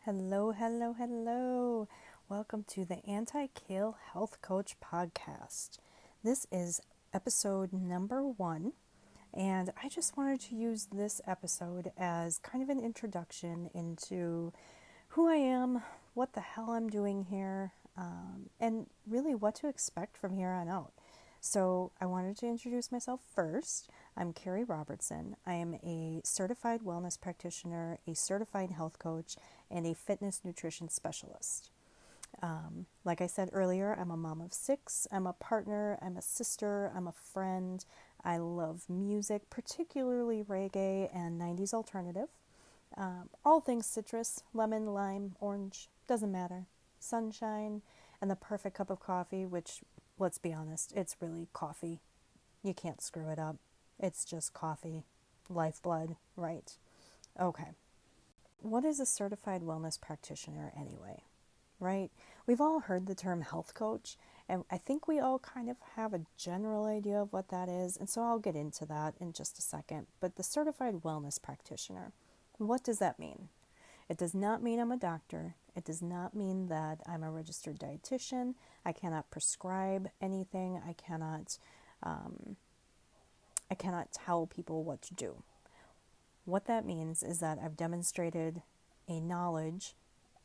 Hello, hello, hello. Welcome to the Anti-Kale Health Coach podcast. This is episode number 1, and I just wanted to use this episode as kind of an introduction into who I am, what the hell I'm doing here, and really what to expect from here on out. So I wanted to introduce myself first. I'm Carrie Robertson. I am a certified wellness practitioner, a certified health coach, and a fitness nutrition specialist. Like I said earlier, I'm a mom of 6. I'm a partner. I'm a sister. I'm a friend. I love music, particularly reggae and 90s alternative. All things citrus, lemon, lime, orange, doesn't matter. Sunshine, and the perfect cup of coffee, which, let's be honest, it's really coffee. You can't screw it up. It's just coffee. Lifeblood, right? Okay. What is a certified wellness practitioner anyway? Right? We've all heard the term health coach, and I think we all kind of have a general idea of what that is, and so I'll get into that in just a second. But the certified wellness practitioner, what does that mean? It does not mean I'm a doctor. It does not mean that I'm a registered dietitian. I cannot prescribe anything. I cannot tell people what to do. What that means is that I've demonstrated a knowledge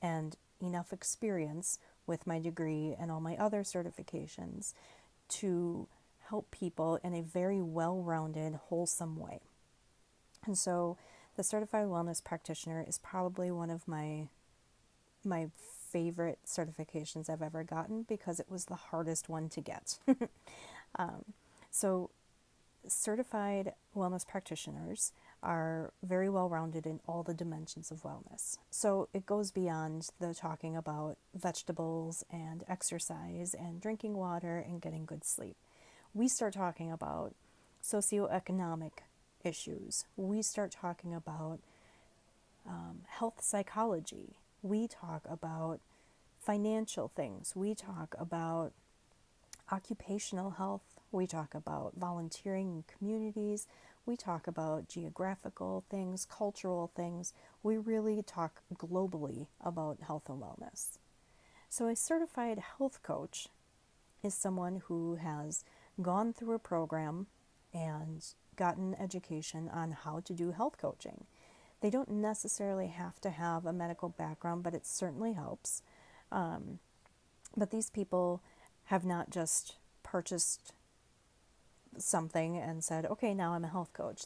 and enough experience with my degree and all my other certifications to help people in a very well-rounded, wholesome way. And so the certified wellness practitioner is probably one of my favorite certifications I've ever gotten because it was the hardest one to get. So certified wellness practitioners are very well rounded in all the dimensions of wellness. So it goes beyond the talking about vegetables and exercise and drinking water and getting good sleep. We start talking about socioeconomic issues. We start talking about health psychology. We talk about financial things. We talk about occupational health. We talk about volunteering in communities. We talk about geographical things, cultural things. We really talk globally about health and wellness. So a certified health coach is someone who has gone through a program and gotten education on how to do health coaching. They don't necessarily have to have a medical background, but it certainly helps. But these people have not just purchased something and said, okay, now I'm a health coach.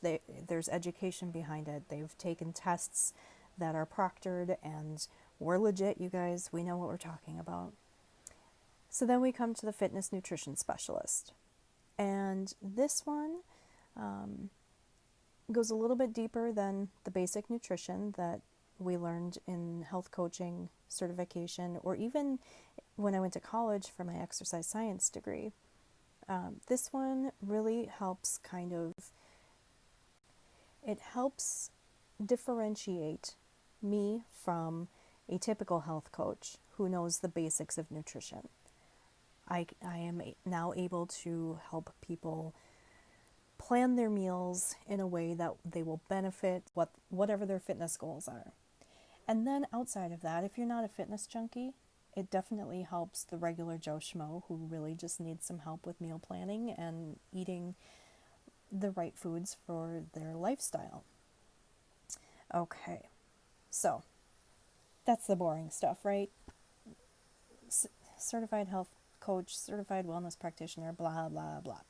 There's education behind it. They've taken tests that are proctored, and we're legit, you guys. We know what we're talking about. So then we come to the fitness nutrition specialist. And this one goes a little bit deeper than the basic nutrition that we learned in health coaching certification, or even when I went to college for my exercise science degree. This one really helps it helps differentiate me from a typical health coach who knows the basics of nutrition. I am now able to help people plan their meals in a way that they will benefit whatever their fitness goals are. And then outside of that, if you're not a fitness junkie, it definitely helps the regular Joe Schmo who really just needs some help with meal planning and eating the right foods for their lifestyle. Okay, so that's the boring stuff, right? Certified health coach, certified wellness practitioner, blah, blah, blah.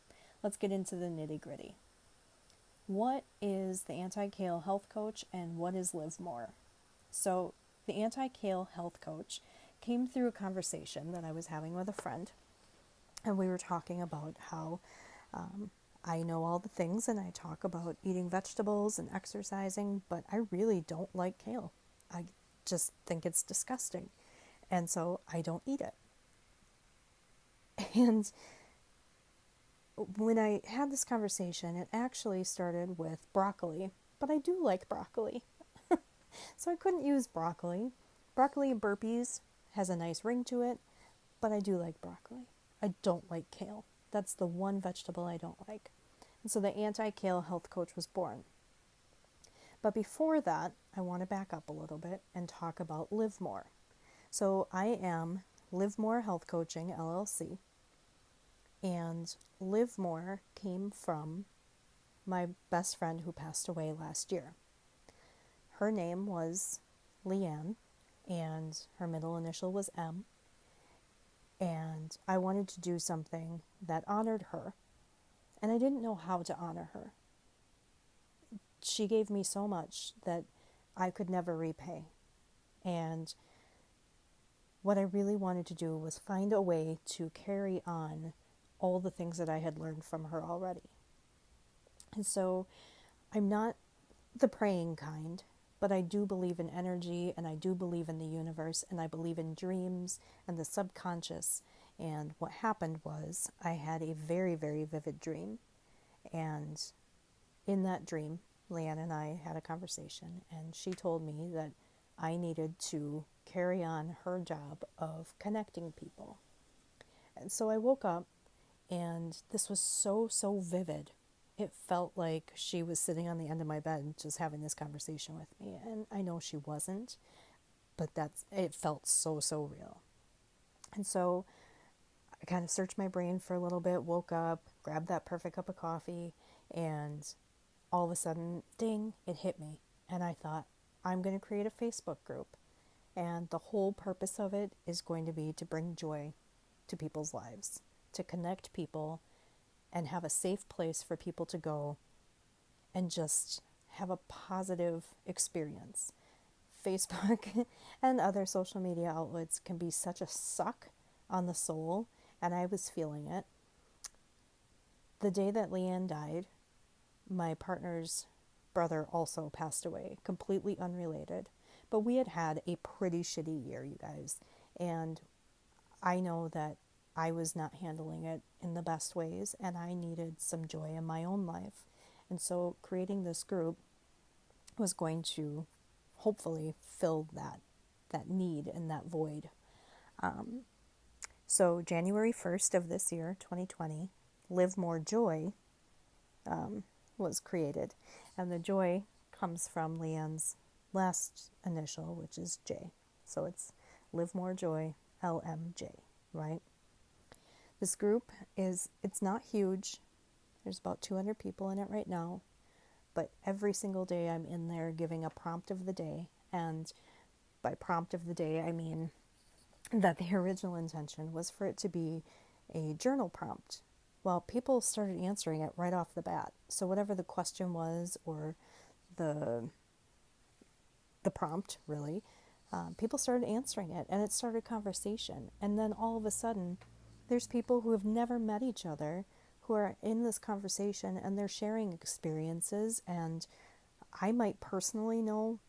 Let's get into the nitty-gritty. What is the Anti-Kale health coach and what is Live More? So the Anti-Kale health coach came through a conversation that I was having with a friend, and we were talking about how I know all the things and I talk about eating vegetables and exercising, but I really don't like kale. I just think it's disgusting, and so I don't eat it. And when I had this conversation, it actually started with broccoli, but I do like broccoli. So I couldn't use broccoli. Broccoli and burpees has a nice ring to it, but I do like broccoli. I don't like kale. That's the one vegetable I don't like. And so the Anti-Kale health coach was born. But before that, I want to back up a little bit and talk about Live More. So I am Live More Health Coaching LLC, and Live More came from my best friend who passed away last year. Her name was Leanne, and her middle initial was M, and I wanted to do something that honored her, and I didn't know how to honor her. She gave me so much that I could never repay, and what I really wanted to do was find a way to carry on all the things that I had learned from her already. And so I'm not the praying kind, but I do believe in energy, and I do believe in the universe, and I believe in dreams and the subconscious. And what happened was I had a very, very vivid dream. And in that dream, Leanne and I had a conversation, and she told me that I needed to carry on her job of connecting people. And so I woke up, and this was so, so vivid. It felt like she was sitting on the end of my bed just having this conversation with me. And I know she wasn't, but it felt so, so real. And so I kind of searched my brain for a little bit, woke up, grabbed that perfect cup of coffee, and all of a sudden, ding, it hit me. And I thought, I'm going to create a Facebook group. And the whole purpose of it is going to be to bring joy to people's lives, to connect people and have a safe place for people to go and just have a positive experience. Facebook and other social media outlets can be such a suck on the soul, and I was feeling it. The day that Leanne died, my partner's brother also passed away, completely unrelated. But we had had a pretty shitty year, you guys. And I know that I was not handling it in the best ways, and I needed some joy in my own life. And so creating this group was going to hopefully fill that need and that void. So January 1st of this year, 2020, Live More Joy was created. And the joy comes from Leanne's last initial, which is J. So it's Live More Joy, LMJ, right? This group it's not huge. There's about 200 people in it right now. But every single day I'm in there giving a prompt of the day. And by prompt of the day, I mean that the original intention was for it to be a journal prompt. Well, people started answering it right off the bat. So whatever the question was, or the prompt, really, people started answering it, and it started conversation. And then all of a sudden, there's people who have never met each other who are in this conversation, and they're sharing experiences. And I might personally know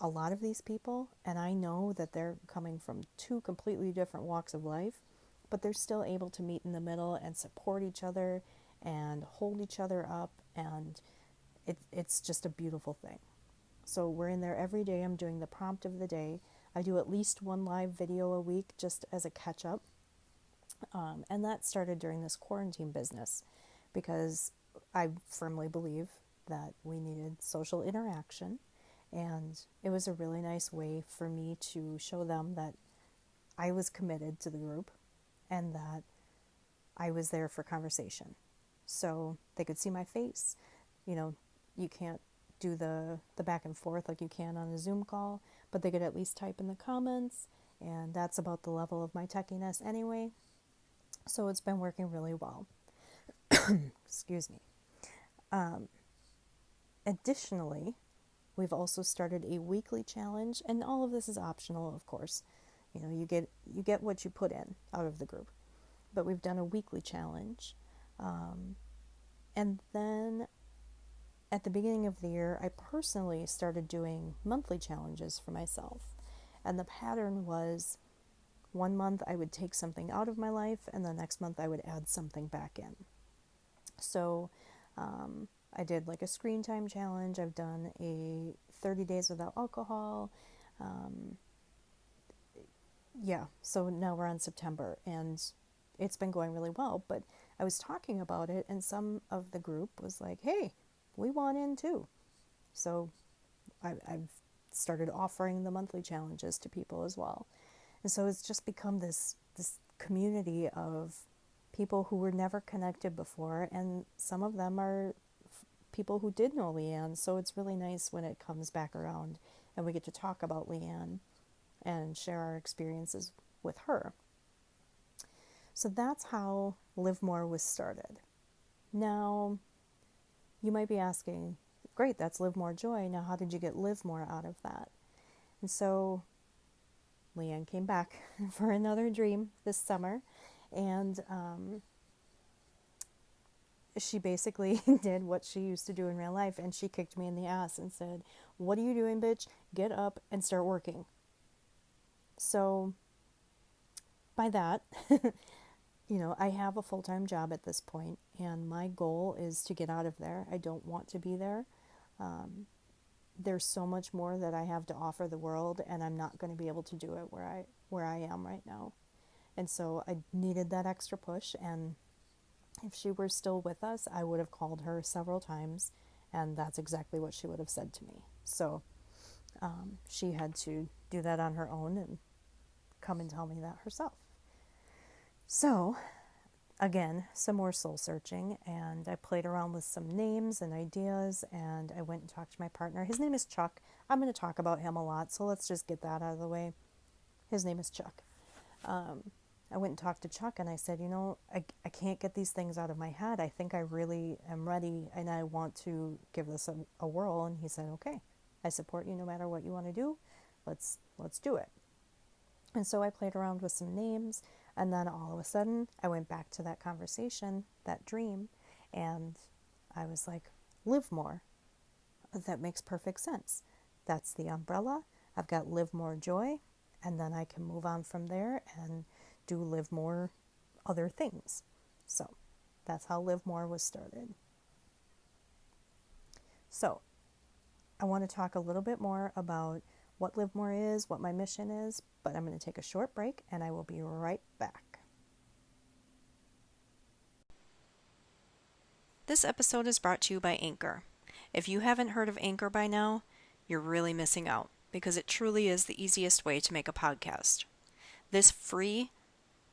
a lot of these people, and I know that they're coming from two completely different walks of life, but they're still able to meet in the middle and support each other and hold each other up, and it's just a beautiful thing. So we're in there every day. I'm doing the prompt of the day. I do at least one live video a week just as a catch-up, and that started during this quarantine business because I firmly believe that we needed social interaction, and it was a really nice way for me to show them that I was committed to the group and that I was there for conversation. So they could see my face. You know, you can't do the back and forth like you can on a Zoom call, but they could at least type in the comments, and that's about the level of my techiness anyway. So it's been working really well. Excuse me. Additionally, we've also started a weekly challenge, and all of this is optional, of course. You know, you get what you put in out of the group. But we've done a weekly challenge. And then at the beginning of the year, I personally started doing monthly challenges for myself. And the pattern was 1 month I would take something out of my life, and the next month I would add something back in. So I did like a screen time challenge. I've done a 30 days without alcohol. So now we're on September, and it's been going really well. But I was talking about it, and some of the group was like, hey, we want in too. So I've started offering the monthly challenges to people as well. And so it's just become this community of people who were never connected before, and some of them are people who did know Leanne. So it's really nice when it comes back around and we get to talk about Leanne and share our experiences with her. So that's how Live More was started. Now, you might be asking, great, that's Live More Joy. Now, how did you get Live More out of that? And so Leanne came back for another dream this summer, and she basically did what she used to do in real life, and she kicked me in the ass and said, "What are you doing, bitch? Get up and start working." So by that, I have a full-time job at this point, and my goal is to get out of there. I don't want to be there. There's so much more that I have to offer the world, and I'm not going to be able to do it where I am right now. And so I needed that extra push, and if she were still with us, I would have called her several times, and that's exactly what she would have said to me. So she had to do that on her own and come and tell me that herself. So again, some more soul searching, and I played around with some names and ideas, and I went and talked to my partner. His name is Chuck. I'm going to talk about him a lot, so let's just get that out of the way. His name is Chuck. I went and talked to Chuck, and I said, I can't get these things out of my head. I think I really am ready, and I want to give this a whirl. And he said, okay, I support you no matter what you want to do. Let's do it. And so I played around with some names, and then all of a sudden, I went back to that conversation, that dream, and I was like, Live More. That makes perfect sense. That's the umbrella. I've got Live More Joy, and then I can move on from there and do Live More other things. So that's how Live More was started. So I want to talk a little bit more about what Live More is, what my mission is, but I'm going to take a short break, and I will be right back. This episode is brought to you by Anchor. If you haven't heard of Anchor by now, you're really missing out, because it truly is the easiest way to make a podcast. This free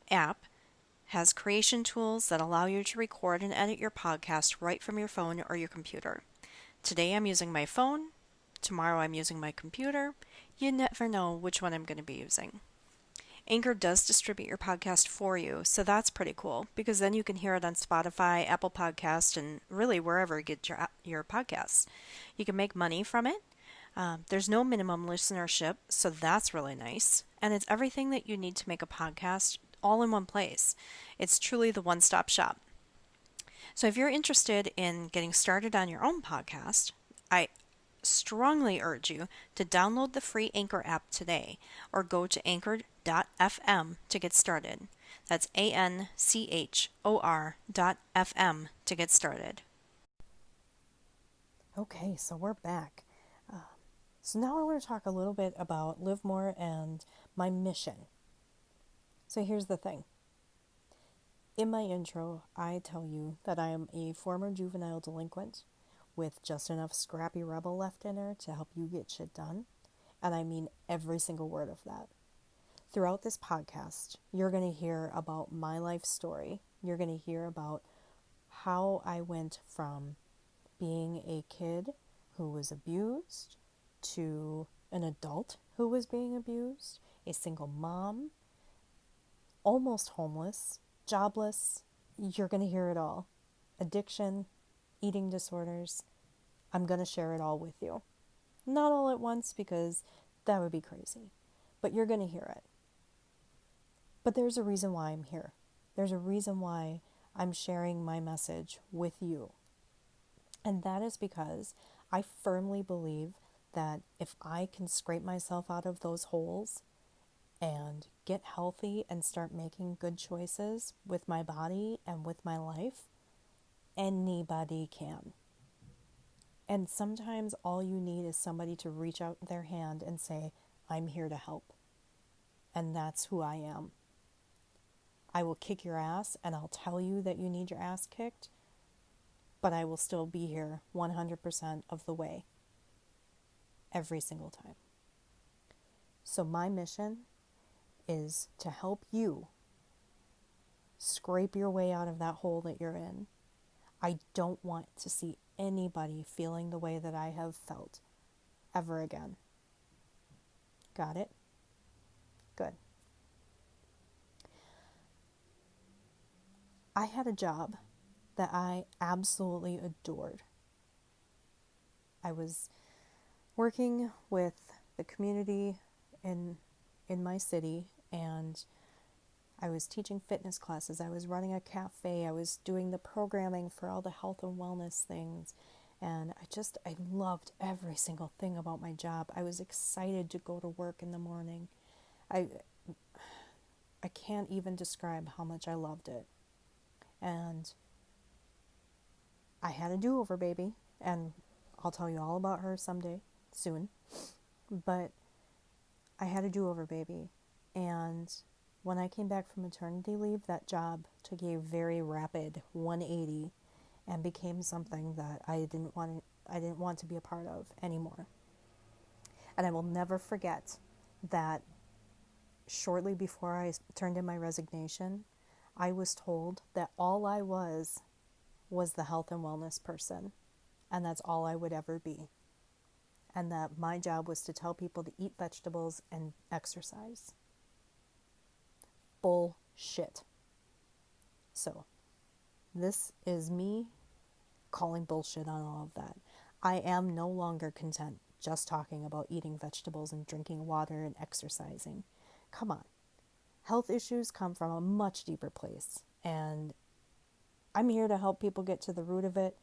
app has creation tools that allow you to record and edit your podcast right from your phone or your computer. Today I'm using my phone. Tomorrow I'm using my computer. You never know which one I'm going to be using. Anchor does distribute your podcast for you, so that's pretty cool, because then you can hear it on Spotify, Apple Podcast, and really wherever you get your podcasts. You can make money from it. There's no minimum listenership, so that's really nice. And it's everything that you need to make a podcast all in one place. It's truly the one-stop shop. So if you're interested in getting started on your own podcast, I strongly urge you to download the free Anchor app today, or go to anchor.fm to get started. That's ANCHOR.FM to get started. Okay, so we're back. So now I want to talk a little bit about Live More and my mission. So here's the thing. In my intro, I tell you that I am a former juvenile delinquent with just enough scrappy rebel left in her to help you get shit done. And I mean every single word of that. Throughout this podcast, you're going to hear about my life story. You're going to hear about how I went from being a kid who was abused to an adult who was being abused, a single mom, almost homeless, jobless. You're going to hear it all. Addiction, eating disorders. I'm going to share it all with you. Not all at once, because that would be crazy. But you're going to hear it. But there's a reason why I'm here. There's a reason why I'm sharing my message with you. And that is because I firmly believe that if I can scrape myself out of those holes and get healthy and start making good choices with my body and with my life, anybody can. And sometimes all you need is somebody to reach out their hand and say, I'm here to help. And that's who I am. I will kick your ass, and I'll tell you that you need your ass kicked, but I will still be here 100% of the way. every single time. So my mission is to help you scrape your way out of that hole that you're in. I don't want to see anybody feeling the way that I have felt ever again. Got it? Good. I had a job that I absolutely adored. I was working with the community in my city, and I was teaching fitness classes. I was running a cafe. I was doing the programming for all the health and wellness things. And I loved every single thing about my job. I was excited to go to work in the morning. I can't even describe how much I loved it. And I had a do-over baby, and I'll tell you all about her someday, soon. But I had a do-over baby, and when I came back from maternity leave, that job took a very rapid 180 and became something that I didn't want to be a part of anymore. And I will never forget that shortly before I turned in my resignation, I was told that all I was the health and wellness person, and that's all I would ever be. And that my job was to tell people to eat vegetables and exercise. Bullshit. So, this is me calling bullshit on all of that. I am no longer content just talking about eating vegetables and drinking water and exercising. Come on. Health issues come from a much deeper place, and I'm here to help people get to the root of it.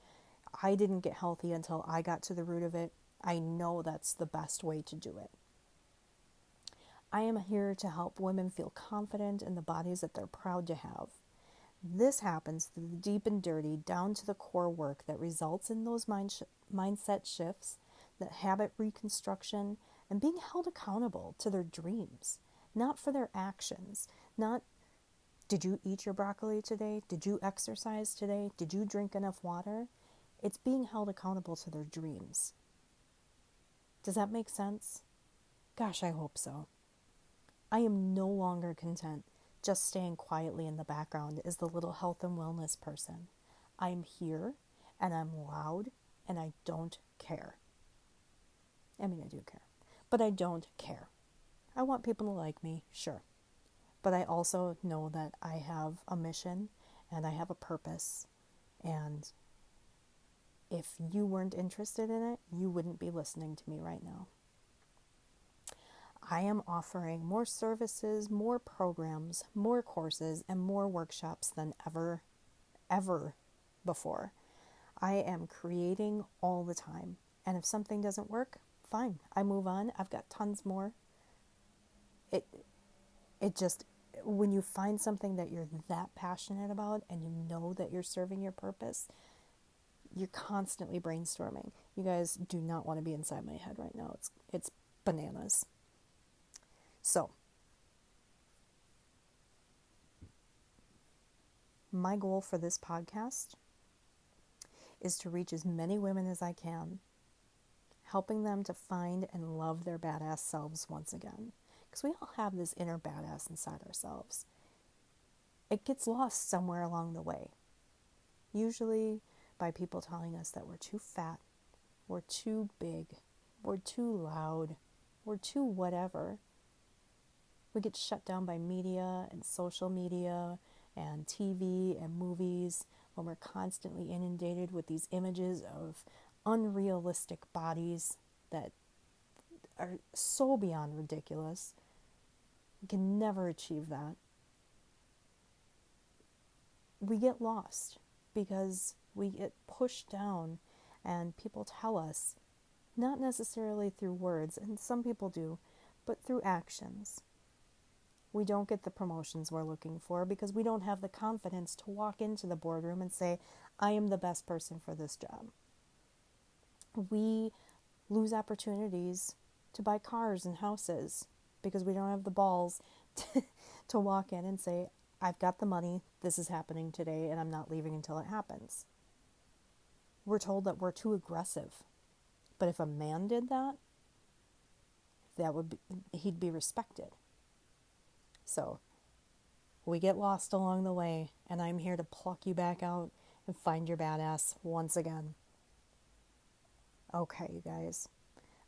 I didn't get healthy until I got to the root of it. I know that's the best way to do it. I am here to help women feel confident in the bodies that they're proud to have. This happens through the deep and dirty, down to the core work that results in those mindset shifts, that habit reconstruction, and being held accountable to their dreams, not for their actions. Not, did you eat your broccoli today? Did you exercise today? Did you drink enough water? It's being held accountable to their dreams. Does that make sense? Gosh, I hope so. I am no longer content just staying quietly in the background as the little health and wellness person. I'm here, and I'm loud, and I don't care. I mean, I do care, but I don't care. I want people to like me, sure. But I also know that I have a mission, and I have a purpose, and if you weren't interested in it, you wouldn't be listening to me right now. I am offering more services, more programs, more courses, and more workshops than ever before. I am creating all the time. And if something doesn't work, fine. I move on. I've got tons more. It just, when you find something that you're that passionate about and you know that you're serving your purpose, you're constantly brainstorming. You guys do not want to be inside my head right now. It's bananas. So, my goal for this podcast is to reach as many women as I can, helping them to find and love their badass selves once again. Because we all have this inner badass inside ourselves. It gets lost somewhere along the way. Usually by people telling us that we're too fat, we're too big, we're too loud, we're too whatever. We get shut down by media and social media and TV and movies when we're constantly inundated with these images of unrealistic bodies that are so beyond ridiculous. We can never achieve that. We get lost because we get pushed down, and people tell us, not necessarily through words, and some people do, but through actions. We don't get the promotions we're looking for because we don't have the confidence to walk into the boardroom and say, I am the best person for this job. We lose opportunities to buy cars and houses because we don't have the balls to walk in and say, I've got the money, this is happening today, and I'm not leaving until it happens. We're told that we're too aggressive. But if a man did that, he'd be respected. So we get lost along the way, and I'm here to pluck you back out and find your badass once again. Okay, you guys.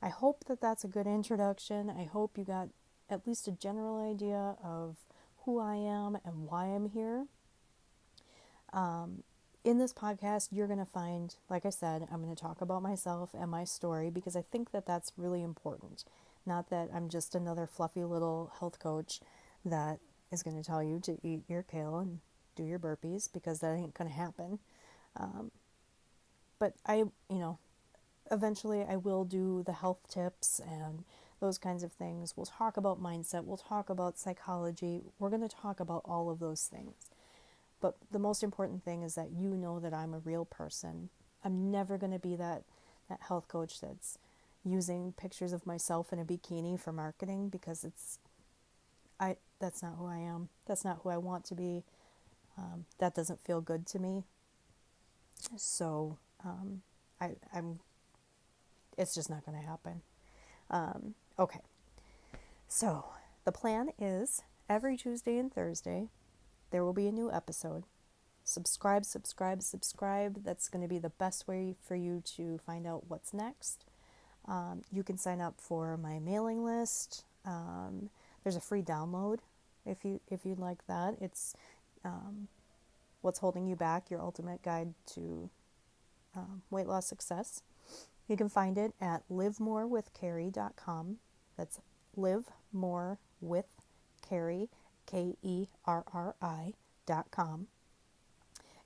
I hope that that's a good introduction. I hope you got at least a general idea of who I am and why I'm here. In this podcast, you're going to find, like I said, I'm going to talk about myself and my story because I think that that's really important. Not that I'm just another fluffy little health coach that is going to tell you to eat your kale and do your burpees, because that ain't going to happen. But eventually I will do the health tips and those kinds of things. We'll talk about mindset. We'll talk about psychology. We're going to talk about all of those things. But the most important thing is that you know that I'm a real person. I'm never going to be that health coach that's using pictures of myself in a bikini for marketing, because that's not who I am. That's not who I want to be. That doesn't feel good to me. So it's just not going to happen. Okay. So the plan is every Tuesday and Thursday, there will be a new episode. Subscribe. That's going to be the best way for you to find out what's next. You can sign up for my mailing list. There's a free download if you'd like that. It's What's Holding You Back, Your Ultimate Guide to Weight Loss Success. You can find it at livemorewithkerry.com. That's livemorewithkerry, KERRI.com.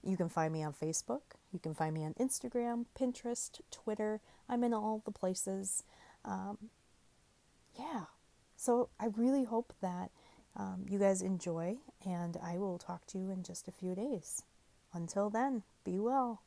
You can find me on Facebook. You can find me on Instagram, Pinterest, Twitter. I'm in all the places. So I really hope that you guys enjoy, and I will talk to you in just a few days. Until then, be well.